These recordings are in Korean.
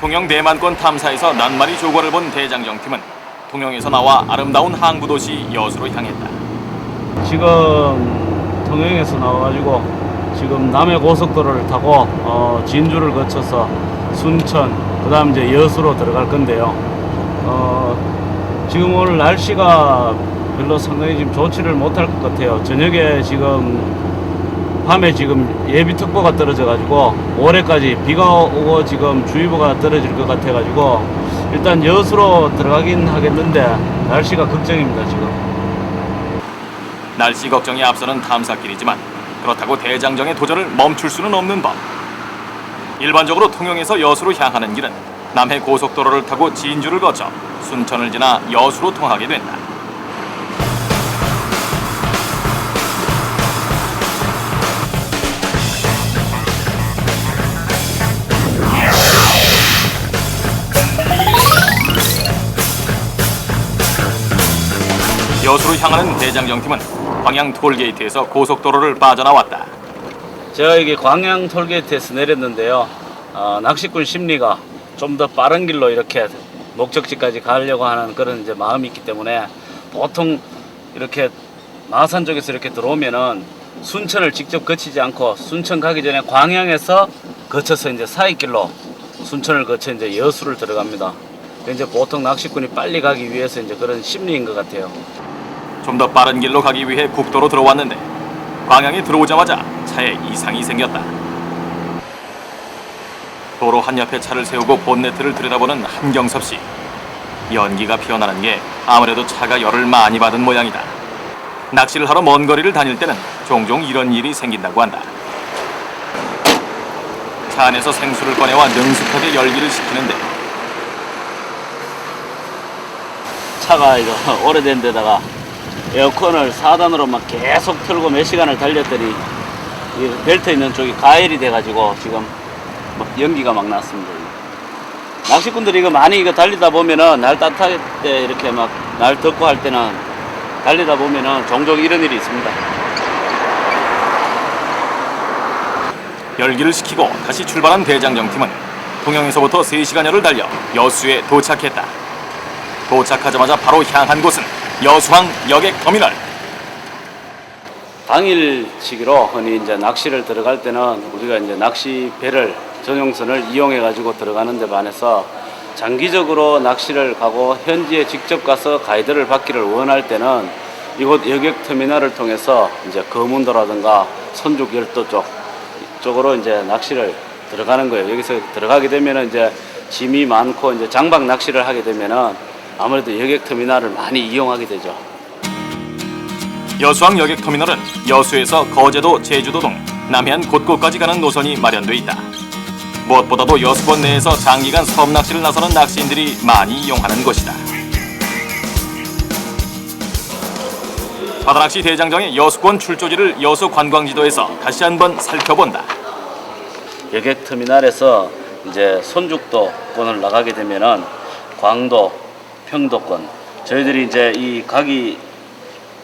통영 대만권 탐사에서 낱마리 조과를 본 대장정팀은 통영에서 나와 아름다운 항구도시 여수로 향했다. 지금 통영에서 나와가지고 지금 남해 고속도로를 타고 진주를 거쳐서 순천, 그 다음 이제 여수로 들어갈 건데요. 지금 오늘 날씨가 별로 상당히 지금 좋지를 못할 것 같아요. 저녁에 지금 밤에 지금 예비특보가 떨어져가지고 올해까지 비가 오고 지금 주의보가 떨어질 것 같아가지고 일단 여수로 들어가긴 하겠는데 날씨가 걱정입니다. 지금 날씨 걱정이 앞서는 탐사길이지만 그렇다고 대장정의 도전을 멈출 수는 없는 법. 일반적으로 통영에서 여수로 향하는 길은 남해 고속도로를 타고 진주를 거쳐 순천을 지나 여수로 통하게 된다. 여수로 향하는 대장정팀은 광양 톨게이트에서 고속도로를 빠져나왔다. 제가 여기 광양 톨게이트에서 내렸는데요. 낚시꾼 심리가 좀 더 빠른 길로 이렇게 목적지까지 가려고 하는 그런 이제 마음이 있기 때문에 보통 이렇게 마산 쪽에서 이렇게 들어오면은 순천을 직접 거치지 않고 순천 가기 전에 광양에서 거쳐서 이제 사이길로 순천을 거쳐 이제 여수를 들어갑니다. 이제 보통 낚시꾼이 빨리 가기 위해서 이제 그런 심리인 것 같아요. 좀 더 빠른 길로 가기 위해 국도로 들어왔는데 광양에 들어오자마자 차에 이상이 생겼다. 도로 한옆에 차를 세우고 본네트를 들여다보는 한경섭 씨. 연기가 피어나는 게 아무래도 차가 열을 많이 받은 모양이다. 낚시를 하러 먼 거리를 다닐 때는 종종 이런 일이 생긴다고 한다. 차 안에서 생수를 꺼내와 능숙하게 열기를 식히는데 차가 이거 오래된 데다가 에어컨을 4단으로 막 계속 틀고 몇 시간을 달렸더니 이 벨트 있는 쪽이 가열이 돼가지고 지금 막 연기가 막 났습니다. 낚시꾼들이 이거 많이 이거 달리다 보면은 날 따뜻할 때 이렇게 막 날 덥고 할 때는 달리다 보면은 종종 이런 일이 있습니다. 열기를 식히고 다시 출발한 대장정팀은 통영에서부터 3시간여를 달려 여수에 도착했다. 도착하자마자 바로 향한 곳은 여수항 여객터미널. 당일치기로 흔히 이제 낚시를 들어갈 때는 우리가 이제 낚시 배를 전용선을 이용해 가지고 들어가는 데 반해서 장기적으로 낚시를 가고 현지에 직접 가서 가이드를 받기를 원할 때는 이곳 여객터미널을 통해서 이제 거문도라든가 선죽 열도 쪽으로 이제 낚시를 들어가는 거예요. 여기서 들어가게 되면은 이제 짐이 많고 이제 장박 낚시를 하게 되면은 아무래도 여객터미널을 많이 이용하게 되죠. 여수항 여객터미널은 여수에서 거제도, 제주도 등 남해안 곳곳까지 가는 노선이 마련돼 있다. 무엇보다도 여수권 내에서 장기간 섬 낚시를 나서는 낚시인들이 많이 이용하는 곳이다. 바다낚시 대장정의 여수권 출조지를 여수 관광지도에서 다시 한번 살펴본다. 여객터미널에서 이제 손죽도권을 나가게 되면은 광도, 평도권, 저희들이 이제 이 가기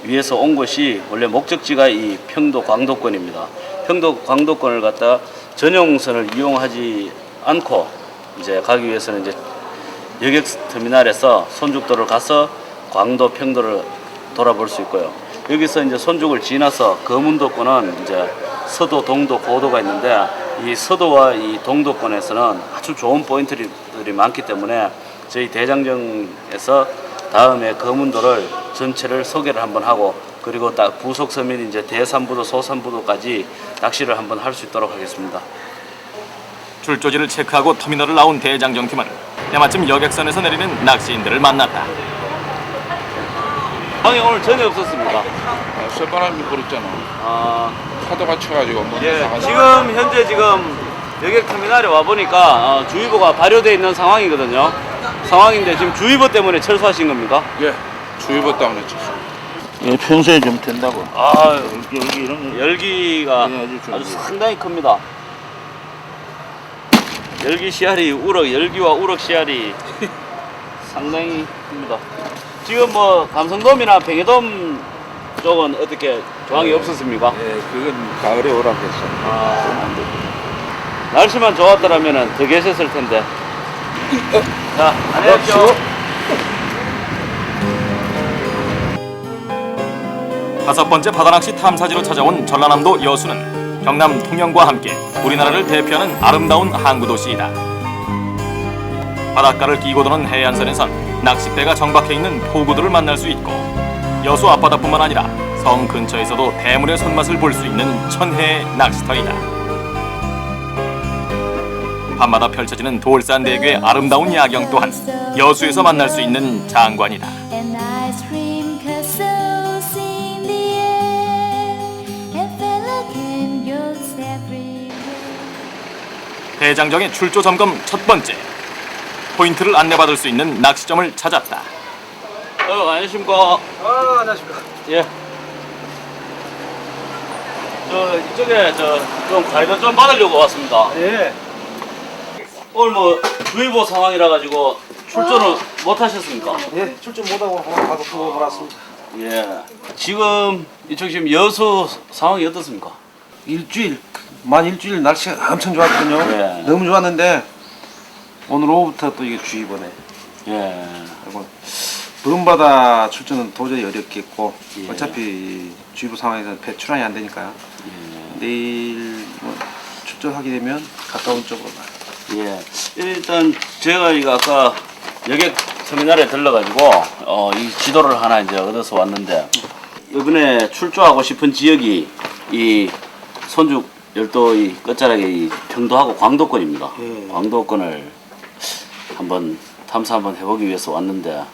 위해서 온 곳이 원래 목적지가 이 평도 광도권입니다. 평도 광도권을 갖다 전용선을 이용하지 않고 이제 가기 위해서는 이제 여객터미널에서 손죽도를 가서 광도, 평도를 돌아볼 수 있고요. 여기서 이제 손죽을 지나서 거문도권은 이제 서도, 동도, 고도가 있는데 이 서도와 이 동도권에서는 아주 좋은 포인트들이 많기 때문에 저희 대장정에서 다음에 거문도를 전체를 소개를 한번 하고 그리고 딱 부속섬인 이제 대산부도, 소산부도까지 낚시를 한번 할 수 있도록 하겠습니다. 출조지를 체크하고 터미널을 나온 대장정팀은 때마침 여객선에서 내리는 낚시인들을 만났다. 방이 오늘 전혀 없었습니다. 쇠바람이 불었잖아. 파도가 쳐가지고 뭐 지금 현재 지금 여객터미널에 와 보니까 주의보가 발효되어 있는 상황이거든요. 상황인데 지금 주의보 때문에 철수하신 겁니까? 예, 주의보 때문에 쳤어. 예, 평소에 좀 된다고. 여기 이런 거. 열기가 예, 아주 상당히 큽니다. 열기 씨알이 열기와 우럭 씨알이 상당히 큽니다. 지금 뭐 감성돔이나 뱅에돔 쪽은 어떻게 조항이 없었습니까? 예, 그건 가을에 오라고 했어. 날씨만 좋았더라면 더 계셨을 텐데. 자, 안녕하십시오. 다섯 번째 바다낚시 탐사지로 찾아온 전라남도 여수는 경남 통영과 함께 우리나라를 대표하는 아름다운 항구 도시이다. 바닷가를 끼고 도는 해안선에선 낚싯대가 정박해 있는 포구들을 만날 수 있고 여수 앞바다뿐만 아니라 성 근처에서도 대물의 손맛을 볼 수 있는 천혜의 낚시터이다. 밤마다 펼쳐지는 돌산대교의 아름다운 야경 또한 여수에서 만날 수 있는 장관이다. And ice cream castles in the air and pelican goes everywhere. 대장정의 출조 점검 첫 번째. 포인트를 안내받을 수 있는 낚시점을 찾았다. 안녕하십니까. 안녕하십니까. 예. 이쪽에 좀 가이드 좀 받으려고 왔습니다. 예. 오늘 뭐 주의보 상황이라 가지고 출조를 못 하셨습니까? 예, 출전 못하고 가서 보고 말았습니다. 예. 지금 이쪽 지금 여수 상황이 어떻습니까? 만 일주일 날씨가 엄청 좋았거든요. 예. 너무 좋았는데 오늘 오후부터 또 이게 주의보네. 예. 그리고 먼바다 출전은 도저히 어렵겠고 예. 어차피 주의보 상황에서 배 출항이 안 되니까요. 내일 뭐 출전하게 되면 가까운 쪽으로 가요. 예. 일단 제가 이거 아까 여객 터미널에 들러가지고 이 지도를 하나 이제 얻어서 왔는데 이번에 출조하고 싶은 지역이 이 손죽 열도 이 끝자락에 이 평도하고 광도권입니다. 예. 광도권을 한번 탐사 한번 해보기 위해서 왔는데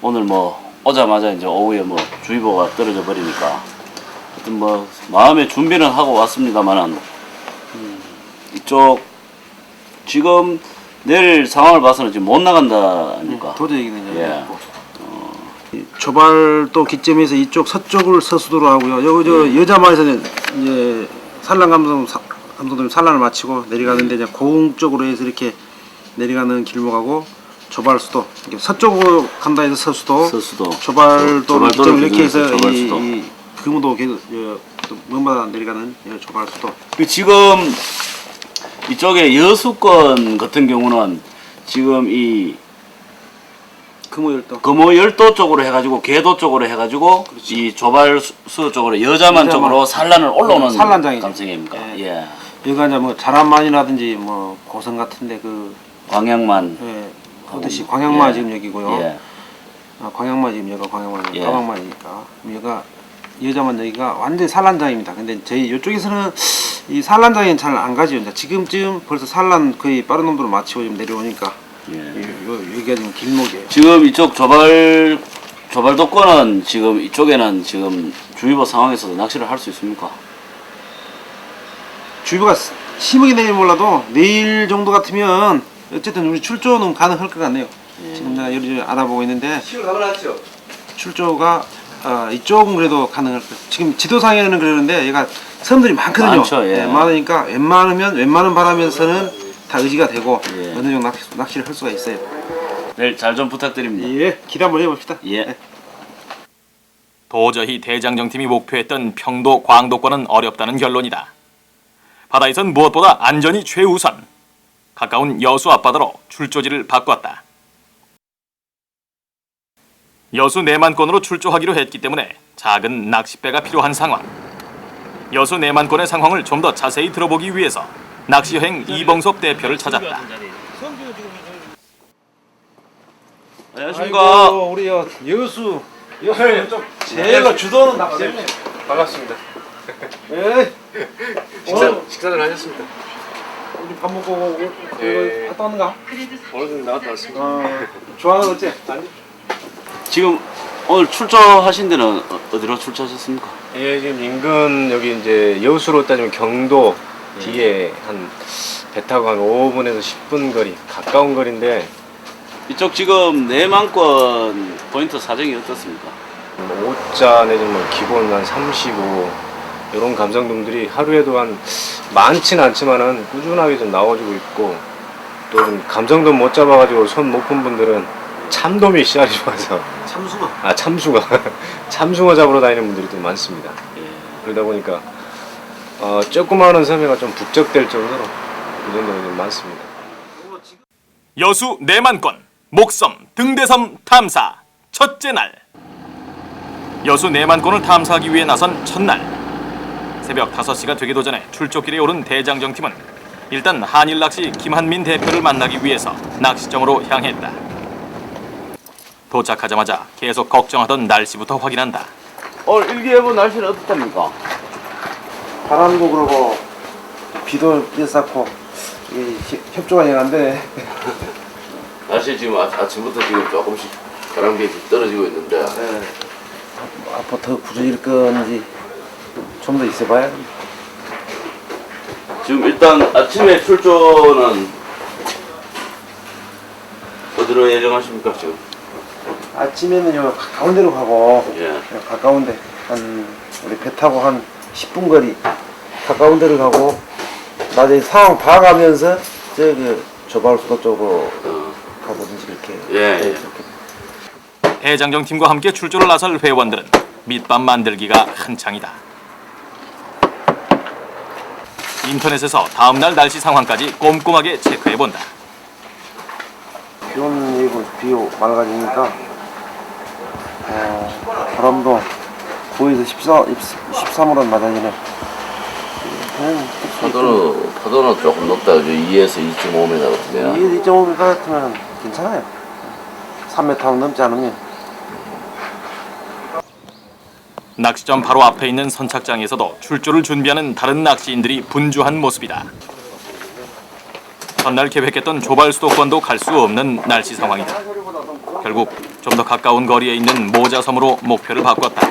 오늘 뭐 오자마자 이제 오후에 뭐 주의보가 떨어져 버리니까 하여튼 뭐 마음의 준비는 하고 왔습니다만은 이쪽 지금 내일 상황을 봐서는 지금 못 나간다니까. 도저히 이기는 예. 조발도 기점에서 이쪽 서쪽을 서수도로 하고요. 여기 저 여자마을에서는 이제 산란 감독님 산란을 마치고 내려가는데 이제 고흥 쪽으로 해서 이렇게 내려가는 길목하고 조발수도 이렇게 서쪽으로 간다 해서 서수도, 조발도를 조발도를 기점으로 이렇게 해서 조발수도. 이 금우도 먼바다 내려가는 조발수도. 지금 이쪽에 여수권 같은 경우는 지금 이 금호열도 금호열도 쪽으로 해가지고 계도 쪽으로 해가지고 이 조발수 쪽으로 여자만 쪽으로 산란을 올라오는 산란장이죠. 감성입니까? 예. 예. 여기가 이제 뭐 자란만이라든지 뭐 고성 같은데 그 광양만. 예, 하듯이 광양만 예. 지금 여기고요. 예. 광양만 지금 여기가 광양만 예. 까방만이니까 여기가 여자만 여기가 완전 산란장입니다. 근데 저희 이쪽에서는 이 산란장에는 잘 안 가지요. 이제 지금쯤 벌써 산란 거의 빠른 놈도로 마치고 지금 내려오니까 여기가 지금 길목이에요. 지금 이쪽 조발도권은 지금 이쪽에는 지금 주의보 상황에서도 낚시를 할 수 있습니까? 주의보가 심하게 내리면 몰라도 내일 정도 같으면 어쨌든 우리 출조는 가능할 것 같네요. 지금 내가 여러 알아보고 있는데 출조가 이쪽은 그래도 가능할 것 같아요. 지금 지도상에는 그러는데 얘가 섬들이 많거든요. 많죠, 예. 많으니까 웬만한 바람에서는 다 의지가 되고 예. 어느 정도 낚시를 할 수가 있어요. 내일 잘 좀 부탁드립니다. 예, 기대 한번 해봅시다. 예. 도저히 대장정팀이 목표했던 평도 광도권은 어렵다는 결론이다. 바다에선 무엇보다 안전이 최우선. 가까운 여수 앞바다로 출조지를 바꿨다. 여수 내만권으로 출조하기로 했기 때문에 작은 낚싯배가 필요한 상황. 여수 내만권의 상황을 좀 더 자세히 들어보기 위해서 낚시여행 이봉섭 대표를 찾았다. 안녕하십니까. 우리 여수 좀 제가 주도는 낚시입니다. 반갑습니다. 예. 식사는 하셨습니까? 우리 밥 먹고 오고 예. 갔다 왔는가? 오늘 좀 나갔다 왔습니다. 좋아하는 어째? 지금 오늘 출조하신 데는 어디로 출조하셨습니까? 예, 지금 인근 여기 이제 여수로 따지면 경도 뒤에 한 배 타고 한 5분에서 10분 거리, 가까운 거리인데 이쪽 지금 내만권 포인트 사정이 어떻습니까? 5자 내지는 뭐 기본 한 35 이런 감성돔들이 하루에도 한 많지는 않지만은 꾸준하게 좀 나와주고 있고 또 좀 감성돔 못 잡아가지고 손 못 푼 분들은 참돔이 씨알이 좋아서 참숭어 참숭어 잡으러 다니는 분들이 또 많습니다. 그러다 보니까 조그마한 섬에가 좀 북적될 정도로 이 정도가 좀 많습니다. 여수 내만권 목섬 등대섬 탐사 첫째 날. 여수 내만권을 탐사하기 위해 나선 첫날. 새벽 5시가 되기도 전에 출조길에 오른 대장정팀은 일단 한일낚시 김한민 대표를 만나기 위해서 낚시정으로 향했다. 도착하자마자 계속 걱정하던 날씨부터 확인한다. 오늘 일기예보 날씨는 어떻답니까? 바람도 그러고 비도 삐쌌고 협조가 잘 안 되네. 날씨 지금 아침부터 지금 조금씩 바람이 떨어지고 있는데 앞으로 더 굳어질 건지 좀 더 있어봐야. 지금 일단 아침에 출조는 어디로 예정하십니까 지금? 아침에는요 가까운 데로 가고 예. 가까운 데 한 우리 배 타고 한 10분 거리 가까운 데를 가고 낮에 상황 봐가면서 저기 조발수도 쪽으로 가보든지 이렇게. 예, 예. 이렇게. 대장정팀과 함께 출조를 나설 회원들은 밑밥 만들기가 한창이다. 인터넷에서 다음날 날씨 상황까지 꼼꼼하게 체크해본다. 비 오는 예고 비 맑아지니까 바람도 9에서 13으로 낮아지네. 파도는 조금 높다 그죠? 2에서 2.5m 같으면 2.5m 같으면 괜찮아요. 3m 넘지 않으면. 낚시점 바로 앞에 있는 선착장에서도 출조를 준비하는 다른 낚시인들이 분주한 모습이다. 전날 계획했던 조발 수도권도 갈 수 없는 날씨 상황이다. 결국 좀 더 가까운 거리에 있는 모자섬으로 목표를 바꿨다.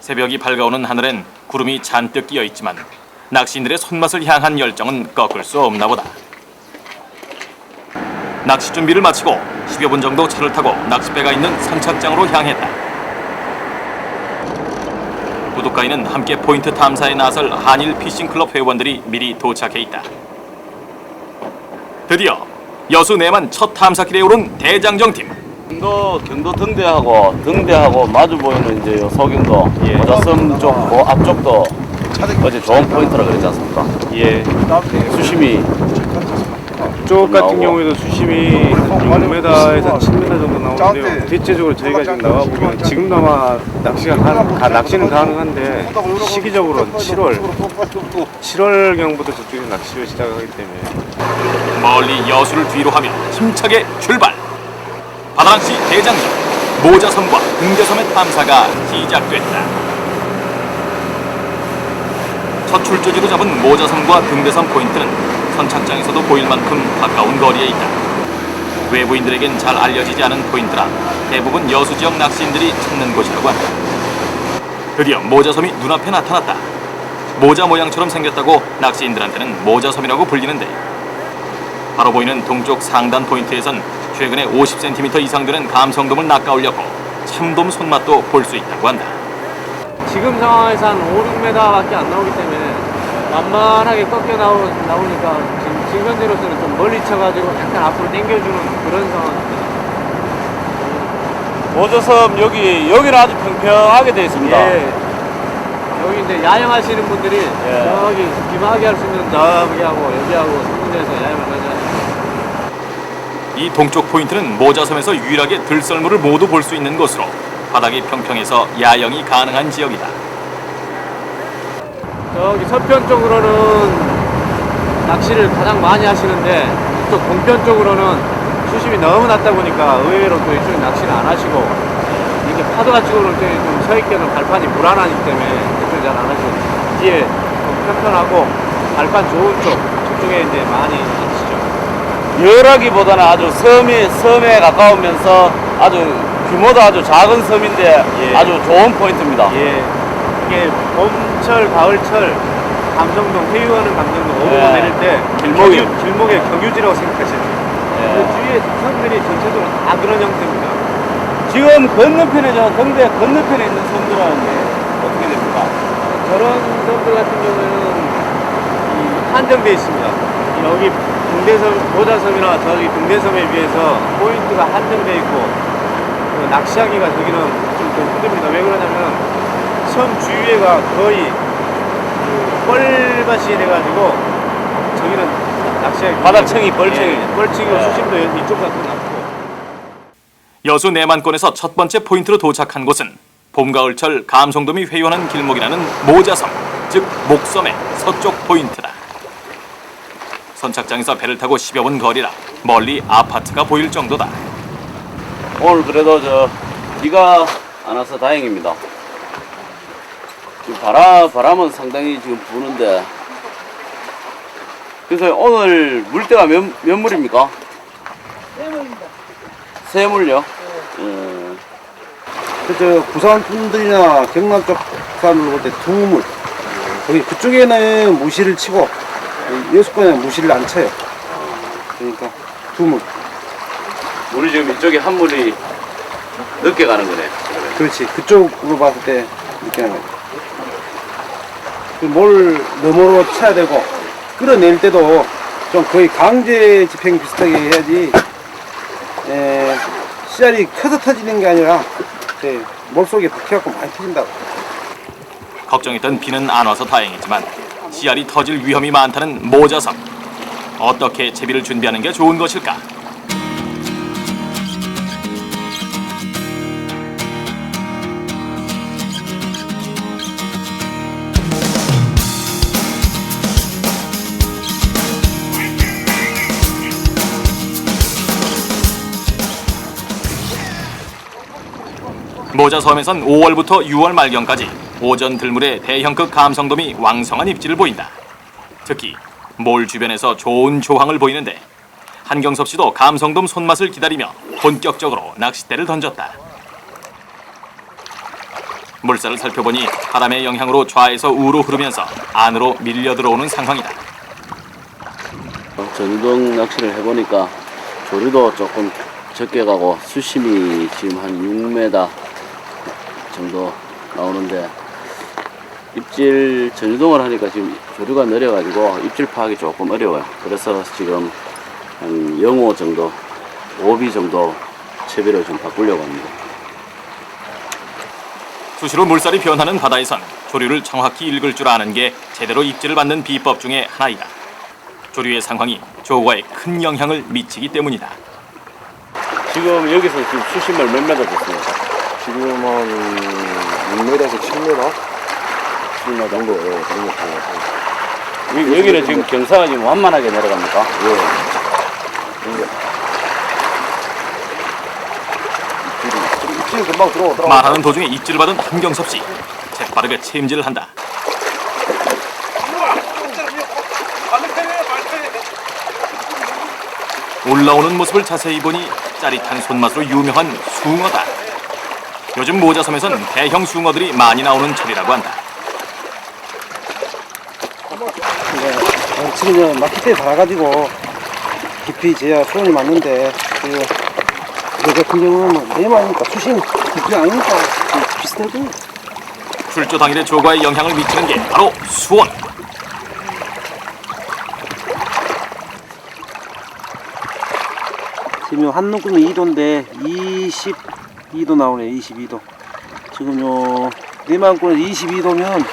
새벽이 밝아오는 하늘엔 구름이 잔뜩 끼어 있지만 낚시인들의 손맛을 향한 열정은 꺾을 수 없나 보다. 낚시 준비를 마치고 10여 분 정도 차를 타고 낚싯배가 있는 선착장으로 향했다. 부둣가에는 함께 포인트 탐사에 나설 한일 피싱클럽 회원들이 미리 도착해 있다. 드디어 여수 내만 첫 탐사길에 오른 대장정팀. 경도 등대하고 마주 보이는 이제 요 소경도 모자섬 쪽 앞쪽도 어제 좋은 포인트라 그랬지 않습니까? 예. 수심이 쪽 같은 경우에도 수심이 한 6m에서 7m 정도 나오는데요. 대체적으로 저희가 지금 나와보면 지금도 아마 낚시는 가능한데 시기적으로는 7월경부터 저쪽에서 낚시를 시작하기 때문에 멀리 여수를 뒤로 하며 힘차게 출발. 바다낚시 대장정 모자섬과 등대섬의 탐사가 시작됐다. 첫 출조지로 잡은 모자섬과 등대섬 포인트는 선착장에서도 보일 만큼 가까운 거리에 있다. 외부인들에겐 잘 알려지지 않은 포인트라 대부분 여수 지역 낚시인들이 찾는 곳이라고 한다. 드디어 모자섬이 눈앞에 나타났다. 모자 모양처럼 생겼다고 낚시인들한테는 모자섬이라고 불리는데, 바로 보이는 동쪽 상단 포인트에선 최근에 50cm 이상 되는 감성돔을 낚아올렸고 참돔 손맛도 볼 수 있다고 한다. 지금 상황에서 한 5, 6m밖에 안 나오기 때문에 만만하게 꺾여 나오니까 지금 현재로서는 좀 멀리 쳐가지고 약간 앞으로 당겨주는 그런 상황입니다. 모자섬 여기는 아주 평평하게 되어 있습니다. 예. 여기 이제 야영하시는 분들이 저기 기마하게 할 수 있는 저기하고 여기하고 3군데에서 야영을 가져요. 이 동쪽 포인트는 모자섬에서 유일하게 들썰물을 모두 볼 수 있는 곳으로 바닥이 평평해서 야영이 가능한 지역이다. 저기 서편 쪽으로는 낚시를 가장 많이 하시는데 이쪽 동편 쪽으로는 수심이 너무 낮다 보니까 의외로 또 이쪽에 낚시를 안 하시고 이렇게 파도가 치고 오는 쪽에 좀 서 있게는 발판이 불안하기 때문에 이쪽에 잘 안 하시고 뒤에 좀 편편하고 발판 좋은 쪽 저쪽에 이제 많이 낚시죠. 열하기보다는 아주 섬에 가까우면서 아주 규모도 아주 작은 섬인데 아주 좋은 포인트입니다. 예, 이게 봄철, 가을철 감성동 회유하는 감성동 오르고 내릴 때 길목의 경유지라고 생각하시면 돼요. 그 주위에 섬들이 전체적으로 다 그런 형태입니다. 지금 건너편에 등대 건너편에 있는 섬들은 어떻게 됩니까? 저런 섬들 같은 경우에는 한정되어 있습니다. 여기 등대섬, 모자섬이나 저기 등대섬에 비해서 포인트가 한정되어 있고 낚시하기가 저기는 좀 힘듭니다. 왜 그러냐면 섬 주위에가 거의 뻘밭이 돼가지고 저기는 낚시하기 바다층이 뻘층이. 예, 뻘층이고 수심도 이쪽보다 더 낮고. 여수 내만권에서 첫 번째 포인트로 도착한 곳은 봄, 가을철 감성돔이 회유하는 길목이라는 모자섬, 즉 목섬의 서쪽 포인트다. 선착장에서 배를 타고 10여 분 거리라 멀리 아파트가 보일 정도다. 오늘 그래도 비가 안 와서 다행입니다. 지금 바람은 상당히 지금 부는데. 그래서 오늘 물때가 몇 물입니까? 세 물요? 저 부산 분들이나 경남 쪽 사람들 볼 때 두물. 거기 그쪽에는 무시를 치고 여수권에는 무시를 안 쳐요. 그러니까 두물. 우리 지금 이쪽에 한 물이 늦게 가는 거네. 그렇지. 그쪽으로 봤을 때 이렇게 하는 거예요. 뭘 너머로 쳐야 되고 끌어낼 때도 좀 거의 강제 집행 비슷하게 해야지. 씨알이 커서 터지는 게 아니라 몰속에 박혀갖고 많이 터진다고. 걱정했던 비는 안 와서 다행이지만 씨알이 터질 위험이 많다는 모자섬. 어떻게 채비를 준비하는 게 좋은 것일까? 모자섬에선 5월부터 6월 말경까지 오전 들물에 대형급 감성돔이 왕성한 입질을 보인다. 특히 몰 주변에서 좋은 조항을 보이는데 한경섭 씨도 감성돔 손맛을 기다리며 본격적으로 낚싯대를 던졌다. 물살을 살펴보니 바람의 영향으로 좌에서 우로 흐르면서 안으로 밀려 들어오는 상황이다. 전동 낚시를 해보니까 조류도 조금 적게 가고 수심이 지금 한 6m 정도 나오는데 입질 전유동을 하니까 지금 조류가 느려가지고 입질 파악이 조금 어려워요. 그래서 지금 한 0.5 정도, 5비 정도 채비를 좀 바꾸려고 합니다. 수시로 물살이 변하는 바다에선 조류를 정확히 읽을 줄 아는 게 제대로 입질을 받는 비법 중에 하나이다. 조류의 상황이 조과에 큰 영향을 미치기 때문이다. 지금 여기서 지금 수심을 몇 메다 됐습니까? 지금 한 6m에서 7m? 7m 정도, 그런 것 같아요. 여기는 지금 경사가 지금 완만하게 내려갑니까? 입질이 금방 들어오더라고. 말하는 도중에 입질을 받은 한경섭 씨. 재빠르게 채임질을 한다. 올라오는 모습을 자세히 보니 짜릿한 손맛으로 유명한 숭어다. 요즘 모자섬에선 대형 숭어들이 많이 나오는 철이라고 한다. 지금 막히대 달아가지고 깊이 재야 수온이 맞는데 여 같은 경우는 내만이니까 수심 깊이 아니니까 비슷하죠. 출조 당일의 조과에 영향을 미치는 게 바로 수온. 지금 한 눈금이 2도인데 22도 나오네. 22도. 지금 요 내만권에서 22도면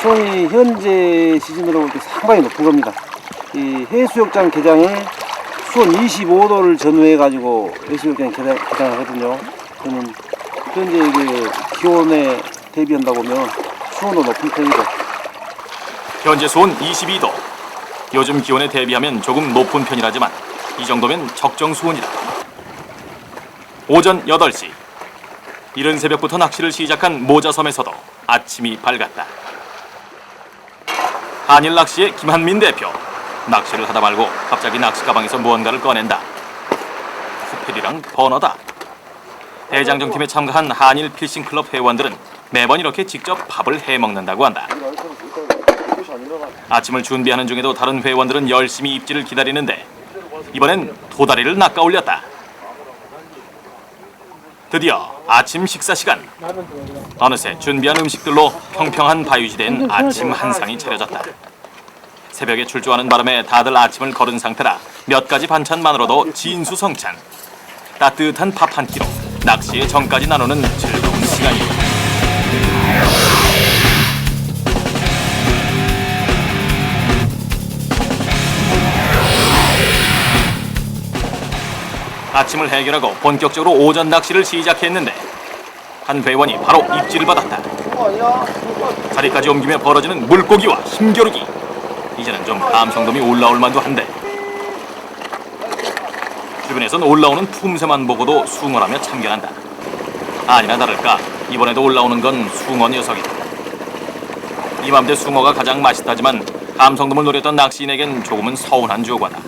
수온이 현재 시즌으로 볼 때 상당히 높은 겁니다. 이 해수욕장 개장에 수온 25도를 전후해 가지고 해수욕장 개장을 하거든요. 그러면 현재 이게 기온에 대비한다 보면 수온도 높은 편이죠. 현재 수온 22도. 요즘 기온에 대비하면 조금 높은 편이라지만 이 정도면 적정 수온이다. 오전 8시. 이른 새벽부터 낚시를 시작한 모자섬에서도 아침이 밝았다. 한일 낚시의 김한민 대표. 낚시를 하다 말고 갑자기 낚시 가방에서 무언가를 꺼낸다. 쿠펠이랑 버너다. 대장정팀에 참가한 한일 피싱클럽 회원들은 매번 이렇게 직접 밥을 해먹는다고 한다. 아침을 준비하는 중에도 다른 회원들은 열심히 입질을 기다리는데 이번엔 도다리를 낚아 올렸다. 드디어 아침 식사 시간. 어느새 준비한 음식들로 평평한 바위지대엔 아침 한상이 차려졌다. 새벽에 출조하는 바람에 다들 아침을 거른 상태라 몇 가지 반찬만으로도 진수성찬. 따뜻한 밥 한 끼로 낚시의 정까지 나누는 즐거운 시간이다. 아침을 해결하고 본격적으로 오전 낚시를 시작했는데 한 회원이 바로 입질을 받았다. 자리까지 옮기며 벌어지는 물고기와 힘겨루기. 이제는 좀 감성돔이 올라올 만도 한데 주변에선 올라오는 품새만 보고도 숭어라며 참견한다. 아니나 다를까 이번에도 올라오는 건 숭어 녀석이다. 이맘때 숭어가 가장 맛있다지만 감성돔을 노렸던 낚시인에겐 조금은 서운한 조과다.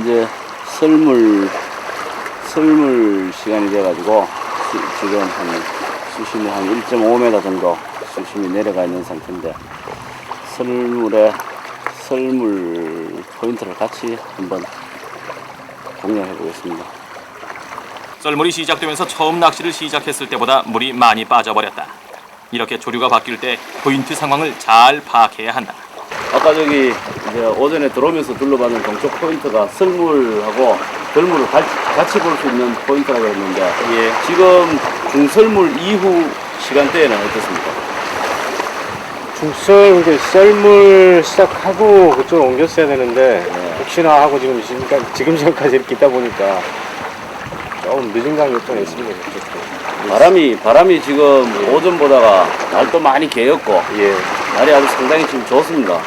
이제 썰물 시간이 돼가지고 지금 한 수심이 한 1.5m 정도 수심이 내려가 있는 상태인데 썰물 포인트를 같이 한번 공략해 보겠습니다. 썰물이 시작되면서 처음 낚시를 시작했을 때보다 물이 많이 빠져버렸다. 이렇게 조류가 바뀔 때 포인트 상황을 잘 파악해야 한다. 아까 저기 이제 오전에 들어오면서 둘러봤는 동쪽 포인트가 썰물하고 덜물을 같이 볼 수 있는 포인트라고 했는데 지금 중썰물 이후 시간대에는 어떻습니까? 중썰 썰물 시작하고 그쪽으로 옮겼어야 되는데 혹시나 하고 지금 시간까지 이렇게 있다 보니까 조금 늦은 감이 좀 있습니다. 바람이 지금 오전보다가 날도 많이 개였고 날이 아주 상당히 지금 좋습니다.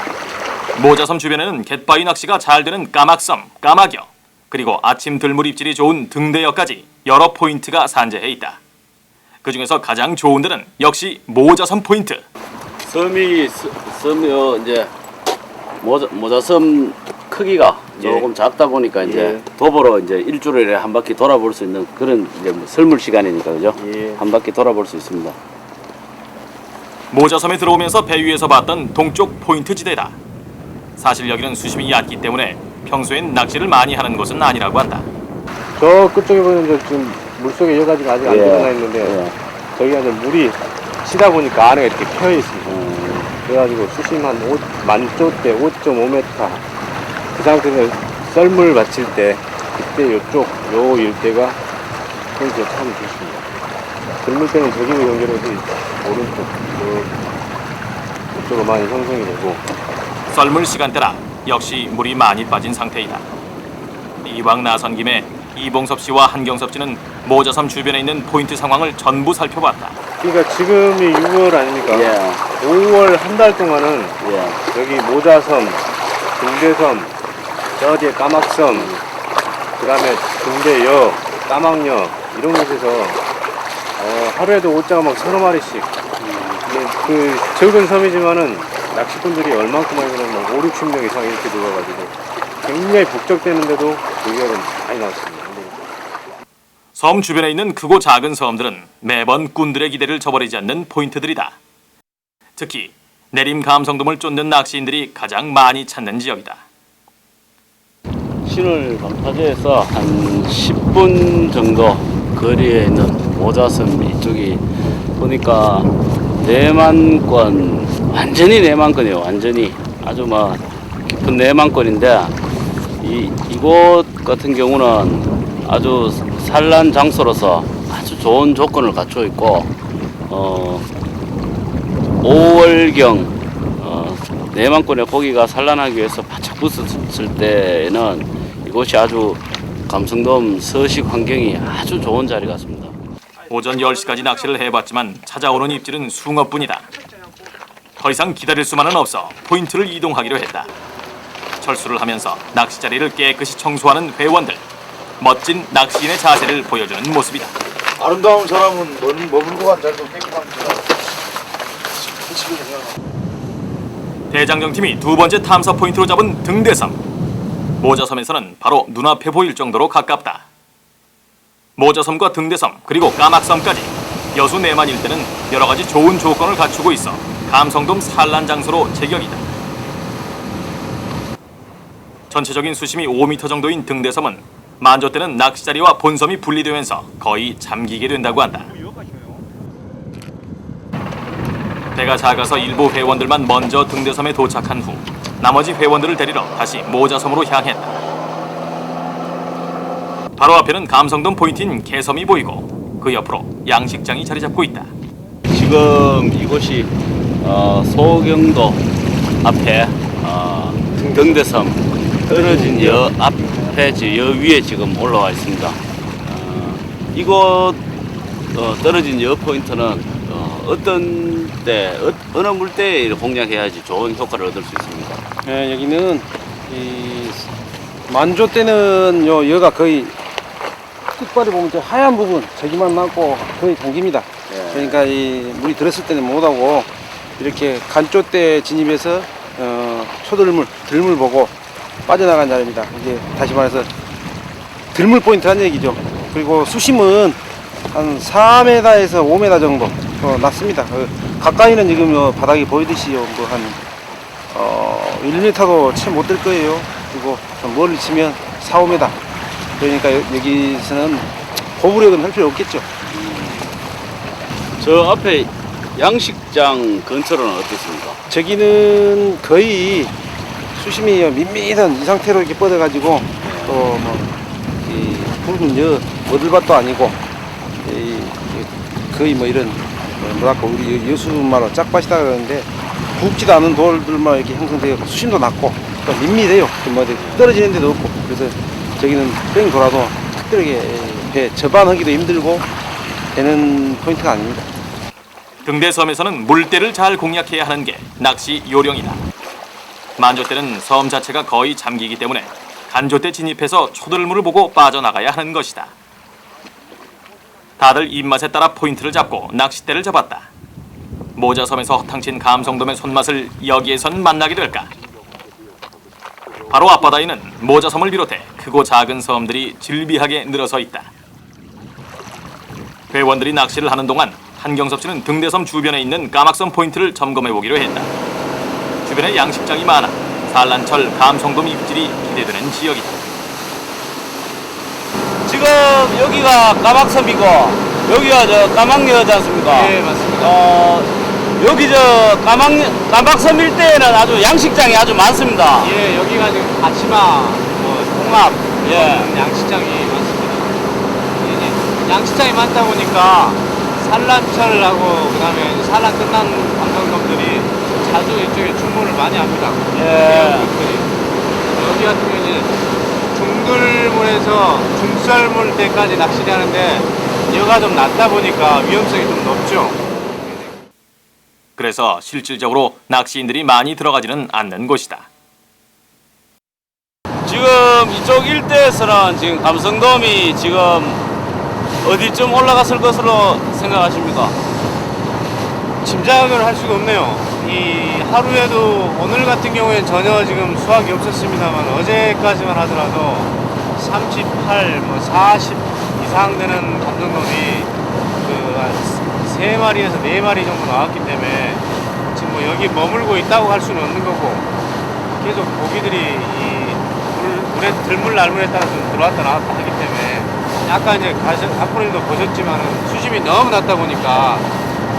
모자섬 주변에는 갯바위 낚시가 잘 되는 까막섬, 까마겨, 그리고 아침 들물 입질이 좋은 등대여까지 여러 포인트가 산재해 있다. 그 중에서 가장 좋은 데는 역시 모자섬 포인트. 섬이 이제 모자섬 크기가 조금 작다 보니까 이제 도보로 이제 일주일에 한 바퀴 돌아볼 수 있는 그런 이제 설물 시간이니까 그죠? 한 바퀴 돌아볼 수 있습니다. 모자섬에 들어오면서 배 위에서 봤던 동쪽 포인트 지대다. 사실 여기는 수심이 얕기 때문에 평소엔 낚시를 많이 하는 곳은 아니라고 한다. 저 끝쪽에 보면 지금 물속에 여가지가 아직 안 드러나 있는데 저기가 이제 물이 치다 보니까 안에 이렇게 펴 있습니다. 그래가지고 수심 한 만조대 5.5m 그 상태에서 썰물 맞힐 때 그때 요쪽 요 일대가 포인트가 참 좋습니다. 들물 때는 저기로 연결해서 오른쪽 이쪽으로 많이 형성이 되고 썰물 시간대라 역시 물이 많이 빠진 상태이다. 이왕 나선 김에 이봉섭 씨와 한경섭 씨는 모자섬 주변에 있는 포인트 상황을 전부 살펴봤다. 그러니까 지금이 6월 아닙니까? 5월 한 달 동안은 여기 모자섬, 등대섬, 저 뒤에 까막섬, 그 다음에 등대여, 까막여 이런 곳에서 하루에도 오자가 막 서너 마리씩 그 적은 섬이지만은 낚시꾼들이 얼만큼 하냐면 막 5, 60명 이상 이렇게 들어가가지고 굉장히 북적대는데도 여기가 많이 나왔습니다. 섬 주변에 있는 크고 작은 섬들은 매번 꾼들의 기대를 저버리지 않는 포인트들이다. 특히 내림 감성돔을 쫓는 낚시인들이 가장 많이 찾는 지역이다. 신월 방파제에서 한 10분 정도 거리에 있는 모자섬 이쪽이 보니까 내만권, 완전히 내만권이에요. 완전히 아주 막 깊은 내만권인데 이곳 같은 경우는 아주 산란 장소로서 아주 좋은 조건을 갖추어 있고 5월경 내만권의 고기가 산란하기 위해서 바짝 붙었을 때에는 이곳이 아주 감성돔 서식 환경이 아주 좋은 자리 같습니다. 오전 10시까지 낚시를 해봤지만 찾아오는 입질은 숭어뿐이다. 더 이상 기다릴 수만은 없어 포인트를 이동하기로 했다. 철수를 하면서 낚시 자리를 깨끗이 청소하는 회원들. 멋진 낚시인의 자세를 보여주는 모습이다. 아름다운 사람은 머물고 간 자리도 깨끗합니다. 대장정팀이 두 번째 탐사 포인트로 잡은 등대섬. 모자섬에서는 바로 눈앞에 보일 정도로 가깝다. 모자섬과 등대섬 그리고 까막섬까지 여수 내만 일대는 여러 가지 좋은 조건을 갖추고 있어 감성돔 산란 장소로 제격이다. 전체적인 수심이 5m 정도인 등대섬은 만조 때는 낚시자리와 본섬이 분리되면서 거의 잠기게 된다고 한다. 배가 작아서 일부 회원들만 먼저 등대섬에 도착한 후 나머지 회원들을 데리러 다시 모자섬으로 향했다. 바로 앞에는 감성돔 포인트인 개섬이 보이고 그 옆으로 양식장이 자리 잡고 있다. 지금 이곳이 소경도 앞에 등대섬 떨어진 여 앞에 여 위에 지금 올라와 있습니다. 이곳 떨어진 여 포인트는 어떤 때 어느 물때에 공략해야지 좋은 효과를 얻을 수 있습니다. 예, 여기는 이 만조 때는 여가 거의 끝발이 보면 저 하얀 부분 저기만 남고 거의 잠깁니다. 예. 그러니까 이 물이 들었을 때는 못하고 이렇게 간조 때 진입해서 들물 보고 빠져나간 자리입니다. 이게 다시 말해서 들물 포인트란 얘기죠. 그리고 수심은 한 4m에서 5m 정도 낮습니다. 가까이는 지금 바닥이 보이듯이 뭐한 1m도 채 못 될 거예요. 그리고 좀 멀리 치면 4, 5m. 그러니까 여기서는 고무력은 할 필요 없겠죠. 저 앞에 양식장 근처로는 어떻습니까? 저기는 거의 수심이 밋밋한 이 상태로 이렇게 뻗어가지고 또 이 굵은 머들밭도 아니고 거의 뭐 이런 뭐랄까 우리 여수말로 짝밭이다 그러는데 굵지도 않은 돌들만 이렇게 형성되어 수심도 낮고 또 밋밋해요. 뭐 떨어지는 데도 없고 그래서 저기는 뺑 돌아도 특별하게 배 접안하기도 힘들고 되는 포인트가 아닙니다. 등대섬에서는 물때를 잘 공략해야 하는 게 낚시 요령이다. 만조 때는 섬 자체가 거의 잠기기 때문에 간조 때 진입해서 초들물을 보고 빠져나가야 하는 것이다. 다들 입맛에 따라 포인트를 잡고 낚싯대를 잡았다. 모자섬에서 허탕친 감성돔의 손맛을 여기에선 만나게 될까? 바로 앞바다에는 모자섬을 비롯해 크고 작은 섬들이 질비하게 늘어서 있다. 회원들이 낚시를 하는 동안 한경섭 씨는 등대섬 주변에 있는 까막섬 포인트를 점검해보기로 했다. 주변에 양식장이 많아 산란철 감성돔 입질이 기대되는 지역이다. 지금 여기가 까막섬이고 여기가 저 까막여지 않습니까? 네, 맞습니다. 여기 저 까막섬 일대에는 아주 양식장이 아주 많습니다. 예, 여기가 지금 다치마, 통합, 예. 양식장이 많습니다. 이제 양식장이 많다 보니까 산란철하고 그다음에 산란 끝난 관광객들이 자주 이쪽에 출몰을 많이 합니다. 예. 여기 같은 경우는 중들물에서 중썰물 때까지 낚시를 하는데 여가 좀 낮다 보니까 위험성이 좀 높죠. 그래서 실질적으로 낚시인들이 많이 들어가지는 않는 곳이다. 지금 이쪽 일대에서는 지금 감성돔이 지금 어디쯤 올라갔을 것으로 생각하십니까? 짐작을 할 수가 없네요. 이 하루에도 오늘 같은 경우에 전혀 지금 수확이 없었습니다만 어제까지만 하더라도 38, 40 이상 되는 감성돔이 한 3마리에서 4마리 정도 나왔기 때문에 지금 뭐 여기 머물고 있다고 할 수는 없는 거고 계속 고기들이 이 물에 들물 날물에 따라서 들어왔다 나왔다 하기 때문에 약간 이제 앞으로도 보셨지만은 수심이 너무 낮다 보니까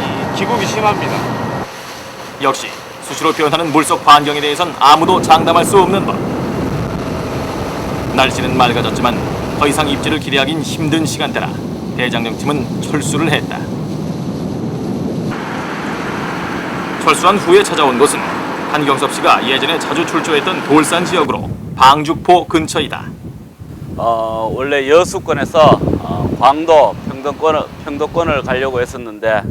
이 기복이 심합니다. 역시 수시로 변하는 물속 환경에 대해선 아무도 장담할 수 없는 법. 날씨는 맑아졌지만 더 이상 입질을 기대하긴 힘든 시간대라 대장령팀은 철수를 했다. 철수한 후에 찾아온 곳은 한경섭 씨가 예전에 자주 출조했던 돌산 지역으로 방죽포 근처이다. 원래 여수권에서 광도 평도권을 가려고 했었는데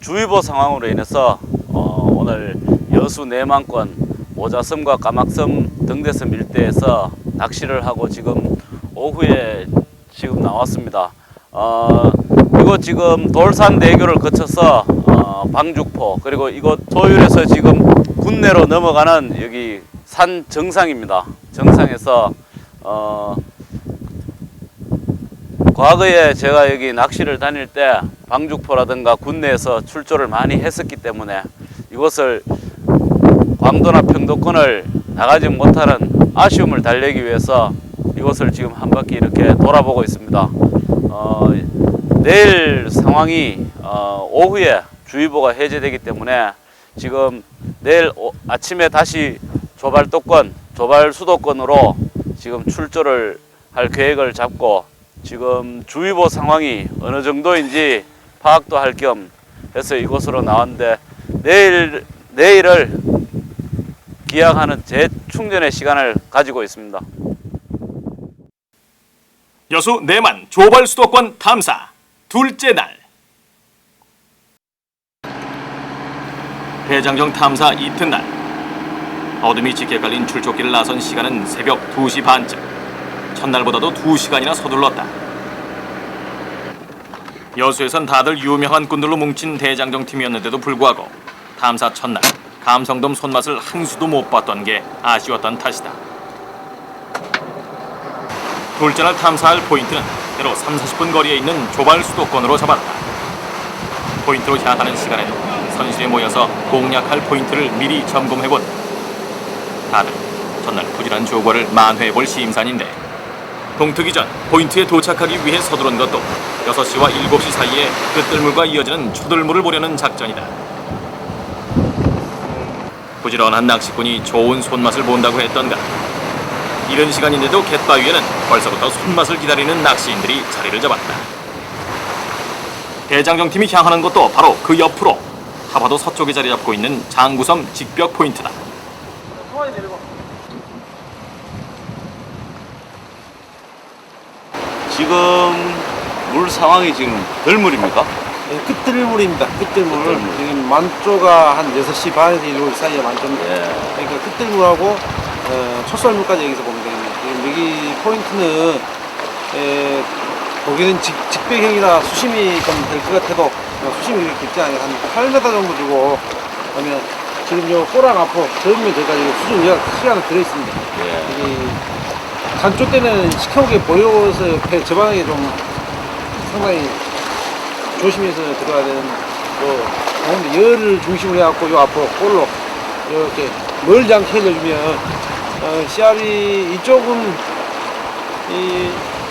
주의보 상황으로 인해서 오늘 여수 내만권 모자섬과 까막섬 등대섬 일대에서 낚시를 하고 지금 오후에 지금 나왔습니다. 이곳 지금 돌산대교를 거쳐서 방죽포 그리고 이곳 조율에서 지금 군내로 넘어가는 여기 산 정상입니다. 정상에서 과거에 제가 여기 낚시를 다닐 때 방죽포라든가 군내에서 출조를 많이 했었기 때문에 이곳을 광도나 평도권을 나가지 못하는 아쉬움을 달래기 위해서 이곳을 지금 한 바퀴 이렇게 돌아보고 있습니다. 내일 상황이 오후에 주의보가 해제되기 때문에 지금 내일 아침에 다시 조발도권, 조발수도권으로 지금 출조를 할 계획을 잡고 지금 주의보 상황이 어느 정도인지 파악도 할 겸 해서 이곳으로 나왔는데 내일을 기약하는 제 충전의 시간을 가지고 있습니다. 여수 내만 조발 수도권 탐사 둘째 날. 대장정 탐사 이튿날. 어둠이 짙게 깔린 출족길을 나선 시간은 새벽 2시 반쯤. 첫날보다도 2시간이나 서둘렀다. 여수에선 다들 유명한 꾼들로 뭉친 대장정 팀이었는데도 불구하고 탐사 첫날 감성돔 손맛을 한 수도 못 봤던 게 아쉬웠던 탓이다. 둘째 날 탐사할 포인트는 대로 30-40분 거리에 있는 조발 수도권으로 잡았다. 포인트로 향하는 시간에도 선실에 모여서 공략할 포인트를 미리 점검해본다. 다들 전날 부지런 조과를 만회해볼 시임산인데 동트기 전 포인트에 도착하기 위해 서두른 것도 6시와 7시 사이에 끝들물과 이어지는 초들물을 보려는 작전이다. 부지런한 낚시꾼이 좋은 손맛을 본다고 했던가. 이른 시간인데도 갯바위에는 벌써부터 손맛을 기다리는 낚시인들이 자리를 잡았다. 대장정 팀이 향하는 것도 바로 그 옆으로 하바도 서쪽에 자리 잡고 있는 장구섬 직벽 포인트다. 지금 물 상황이 지금 덜물입니까? 네, 끝들물입니다. 끝들물. 지금 만조가 한 6시 반에서 7시 사이에 만조입니다. 그러니까 끝들물하고 첫설물까지 여기서 보면 되겠네요. 지금 여기 포인트는 거기는 직배형이라 수심이 좀 될 것 같아도 수심이 그렇게 깊지 않아요. 한 8m 정도 주고 그러면 지금 요 꼬랑 앞으로 저으면 돼가지고 수중 시간은 들어있습니다. 여기 간조 때는 시커멓게 보여서 저방에 좀 상당히 조심해서 들어가야 되는 가운데 열을 중심으로 해갖고 요 앞으로 볼로 이렇게 멀지 않게 해주면 씨알이 이쪽은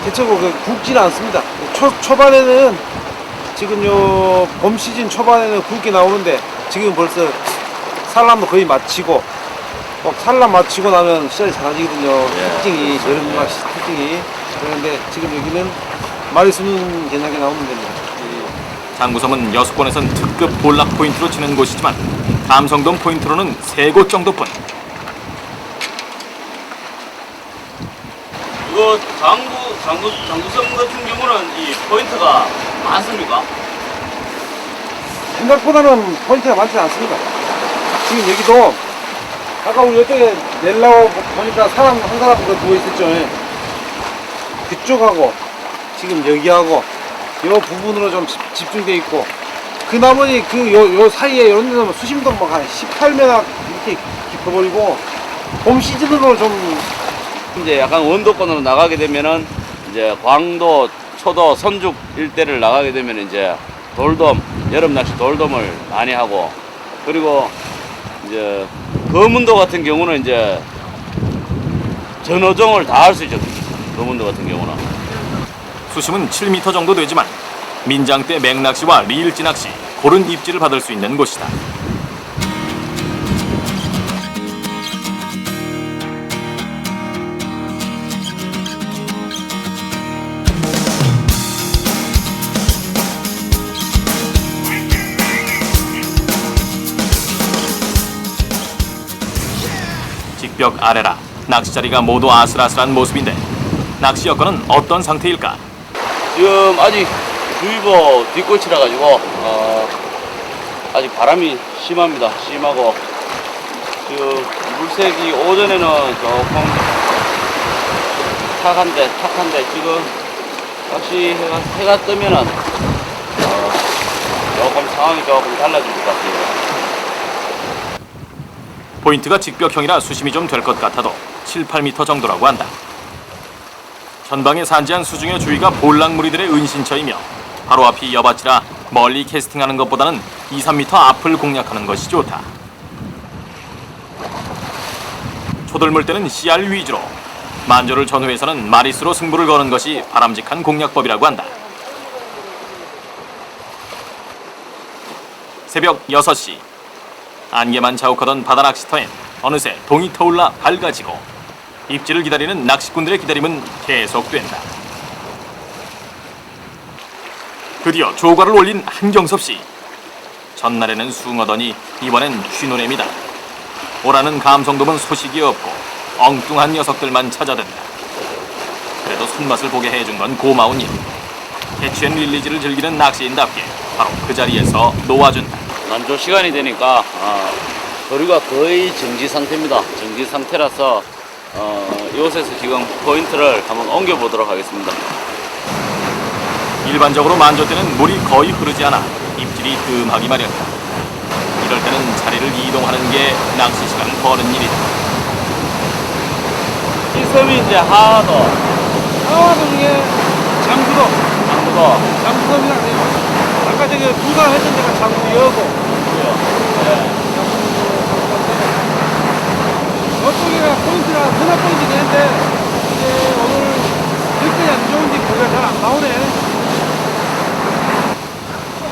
대체로 굵지는 않습니다. 초반에는 지금 요 봄 시즌 초반에는 굵게 나오는데 지금 벌써 산란도 거의 마치고 산란 마치고 나면 씨알이 작아지거든요. 특징이 여름 낚시 특징이. 그런데 지금 여기는 마리수는 괜찮게 나오는 데입니다. 장구섬은 여수권에선 특급 볼락 포인트로 치는 곳이지만 감성돔 포인트로는 3곳 정도뿐. 이거 장구섬 같은 경우는 이 포인트가 많습니까? 생각보다는 포인트가 많지 않습니다. 지금 여기도 아까 우리 이쪽에 내려고 보니까 사람 한 사람 누워있었죠. 그쪽하고 지금 여기하고 이 부분으로 좀 집중돼 있고 그 나머지 요 사이에 이런 데는 수심도 막 한 18m 이렇게 깊어버리고 봄 시즌으로 좀 이제 약간 원도권으로 나가게 되면은 이제 광도, 초도, 선죽 일대를 나가게 되면 이제 돌돔, 여름 낚시 돌돔을 많이 하고 그리고 이제 거문도 같은 경우는 이제 전어종을 다 할 수 있죠. 거문도 같은 경우는. 수심은 7m 정도 되지만 민장대 맹낚시와 리일지 낚시, 고른 입질을 받을 수 있는 곳이다. 직벽 아래라 낚시자리가 모두 아슬아슬한 모습인데 낚시 여건은 어떤 상태일까? 지금 아직 주의보 뒷골치라 가지고 아직 바람이 심합니다. 심하고 지금 물색이 오전에는 조금 탁한데 지금 낚시 해가 뜨면은 조금 상황이 조금 달라질 것 같아요. 포인트가 직벽형이라 수심이 좀 될 것 같아도 7-8m 정도라고 한다. 전방에 산지한 수중의 주위가 볼락무리들의 은신처이며 바로 앞이 여밭이라 멀리 캐스팅하는 것보다는 2-3m 앞을 공략하는 것이 좋다. 초들물 때는 씨알 위주로, 만조를 전후해서는 마리수로 승부를 거는 것이 바람직한 공략법이라고 한다. 새벽 6시 안개만 자욱하던 바다 낚시터엔 어느새 동이 터올라 밝아지고 입질을 기다리는 낚시꾼들의 기다림은 계속된다. 드디어 조과를 올린 한경섭 씨. 전날에는 숭어더니 이번엔 쥐노래입니다. 오라는 감성돔은 소식이 없고 엉뚱한 녀석들만 찾아든다. 그래도 손맛을 보게 해준 건 고마운 일. 캐치앤 릴리즈를 즐기는 낚시인답게 바로 그 자리에서 놓아준다. 만조 시간이 되니까 조류가 거의 정지 상태입니다. 정지 상태라서 이곳에서 지금 포인트를 한번 옮겨 보도록 하겠습니다. 일반적으로 만조 때는 물이 거의 흐르지 않아 입질이 뜸하기 마련이다. 이럴 때는 자리를 이동하는 게 낚시 시간 버는 일이다. 이 섬이 이제 하도 중에 장수도 장구도 장수섬이라고 해요. 아까 저기 부산 했던 데가 장수여고 저쪽에가 포인트가 하나 포인트 되는데 이제 오늘 여건이 안 좋은지 거기가 잘 안 나오네.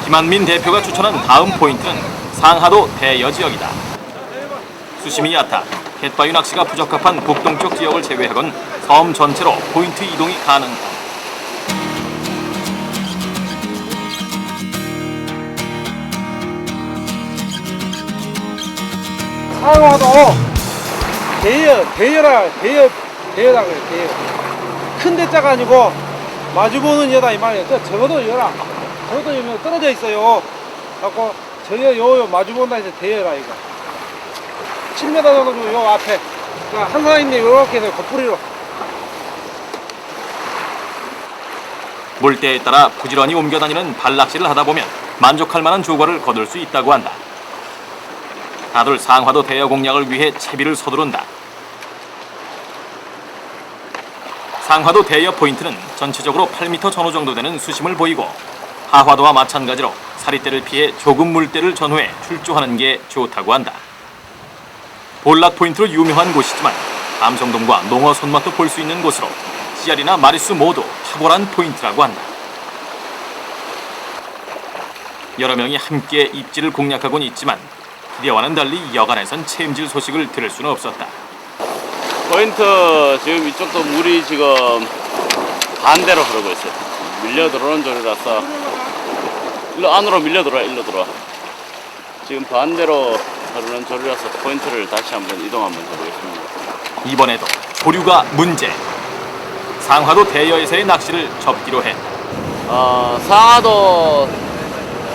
김한민 대표가 추천한 다음 포인트는 상하도 대여 지역이다. 수심이 얕아 갯바위 낚시가 부적합한 북동쪽 지역을 제외하곤 섬 전체로 포인트 이동이 가능하다. 상하도 대여라 그래요. 대여. 큰 대자가 아니고 마주보는 여다 이 말이에요. 적어도 여라. 적어도 여면 떨어져 있어요. 갖고 요 마주본다 해서 대여라 이거. 7m 정도 요 앞에. 그러니까 한 사람 있는데 요렇게 해서 겉뿌리로. 물때에 따라 부지런히 옮겨다니는 발낚시를 하다 보면 만족할 만한 조과를 거둘 수 있다고 한다. 다들 상하도 대여 공략을 위해 채비를 서두른다. 상하도 대여 포인트는 전체적으로 8m 전후 정도 되는 수심을 보이고 하화도와 마찬가지로 사리대를 피해 조금 물때를 전후해 출조하는 게 좋다고 한다. 볼락 포인트로 유명한 곳이지만 감성돔과 농어 손맛도 볼 수 있는 곳으로 씨알이나 마리수 모두 탁월한 포인트라고 한다. 여러 명이 함께 입질을 공략하곤 있지만 기대와는 달리 여간에선 체임질 소식을 들을 수는 없었다. 포인트 지금 이쪽도 물이 지금 반대로 흐르고 있어요. 밀려 들어오는 조류라서 일로 안으로 밀려 들어와. 일로 들어와. 지금 반대로 흐르는 조류라서 포인트를 다시 한번 이동 한번 해보겠습니다. 이번에도 조류가 문제. 상하도 대여에서의 낚시를 접기로 했다. 상하도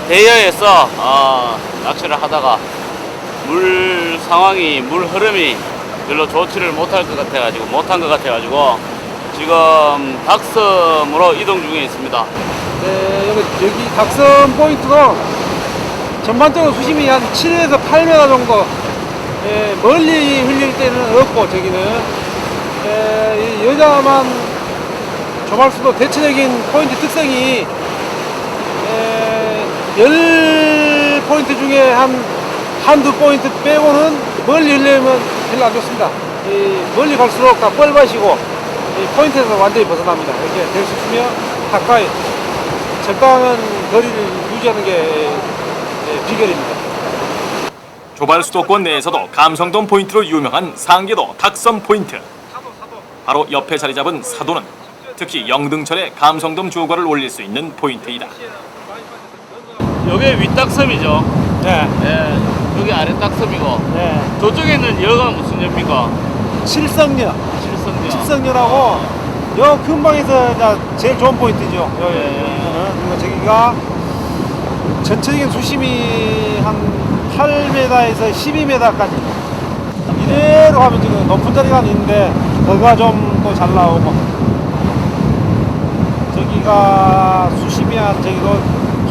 대여에서 낚시를 하다가 물 상황이 물 흐름이 별로 좋지를 못한 것 같아가지고 지금 닭섬으로 이동 중에 있습니다. 네, 여기 닭섬 포인트도 전반적으로 수심이 한 7에서 8m 정도. 멀리 흘릴 때는 없고 저기는 여자만 조발수도 대체적인 포인트 특성이 10포인트 중에 한두 포인트 빼고는 멀리 흘리면 별로 안 좋습니다. 멀리 갈수록 다 뻘밭이고 포인트에서 완전히 벗어납니다. 이렇게 될 수 있으면 가까이 적당한 거리를 유지하는 게 비결입니다. 조발 수도권 내에서도 감성돔 포인트로 유명한 상계도 닭섬 포인트. 바로 옆에 자리 잡은 사도는 특히 영등천에 감성돔 조과를 올릴 수 있는 포인트이다. 여기 윗닭섬이죠. 네. 여기 아랫닭섬이고 네. 저쪽에는 여가 무슨 여입니까? 칠성녀. 칠성여. 칠성녀라고 요 근방에서 이제 제일 좋은 포인트죠. 그리고 저기가 전체적인 수심이 한 8m에서 12m까지 이대로 가면 지금 높은 자리가 있는데 거가 좀 또 잘 나오고 저기가 수심이 한 저기도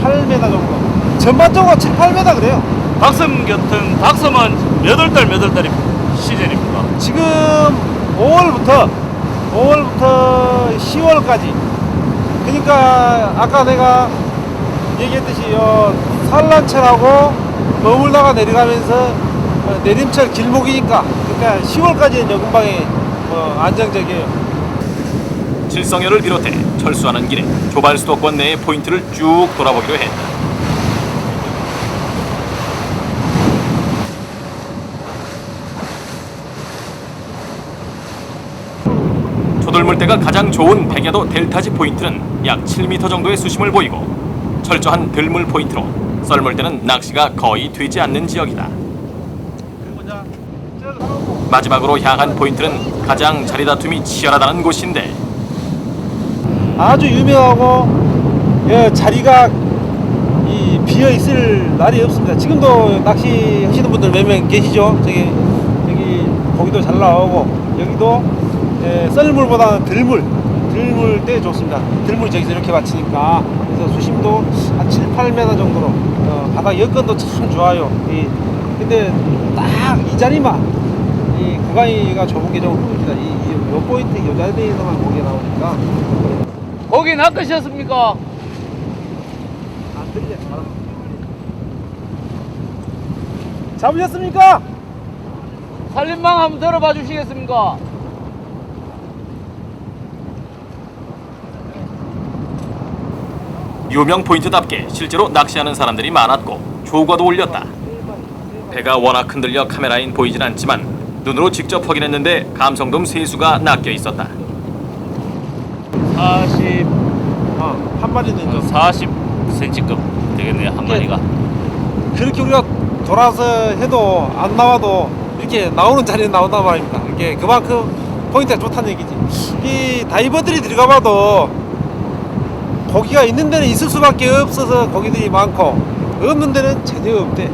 8m 정도 전반적으로 7, 8m 그래요. 닭섬 같은 닭섬은 몇 달이 시즌입니까? 지금 5월부터 10월까지. 그러니까 아까 내가 얘기했듯이 산란철하고 머물다가 내려가면서 내림철 길목이니까 그러니까 10월까지는 여금방이 안정적이에요. 칠성여를 비롯해 철수하는 길에 조발 수도권 내의 포인트를 쭉 돌아보기로 했다. 초돌물때가 가장 좋은 백야도 델타지 포인트는 약 7m 정도의 수심을 보이고 철저한 들물 포인트로 썰물 때는 낚시가 거의 되지 않는 지역이다. 그리고 저 마지막으로 향한 포인트는 가장 자리다툼이 치열하다는 곳인데 아주 유명하고 자리가 비어 있을 날이 없습니다. 지금도 낚시 하시는 분들 몇 명 계시죠? 여기 거기도 잘 나오고 여기도 썰물보다는 들물 때 좋습니다. 들물이 저기서 이렇게 받치니까 그래서 수심도 한 7, 8m 정도로 바다 여건도 참 좋아요. 근데 딱 이 자리만 이 구간이가 좁은 게 좀 흠입니다. 요 포인트 요 자리에서만 고기가 나오니까 고기 낚으셨습니까? 안 들려. 잡으셨습니까? 살림망 한번 들어봐 주시겠습니까? 유명 포인트답게 실제로 낚시하는 사람들이 많았고 조과도 올렸다. 배가 워낙 흔들려 카메라엔 보이진 않지만 눈으로 직접 확인했는데 감성돔 세수가 낚여 있었다. 40, 한 마리는 좀 40cm급 되겠네요, 한 마리가. 그렇게 우리가 돌아서 해도 안 나와도 이렇게 나오는 자리에 나온단 말입니다. 이게 그만큼 포인트가 좋다는 얘기지. 이 다이버들이 들어가봐도 고기가 있는 데는 있을 수밖에 없어서 고기들이 많고 없는 데는 전혀 없대.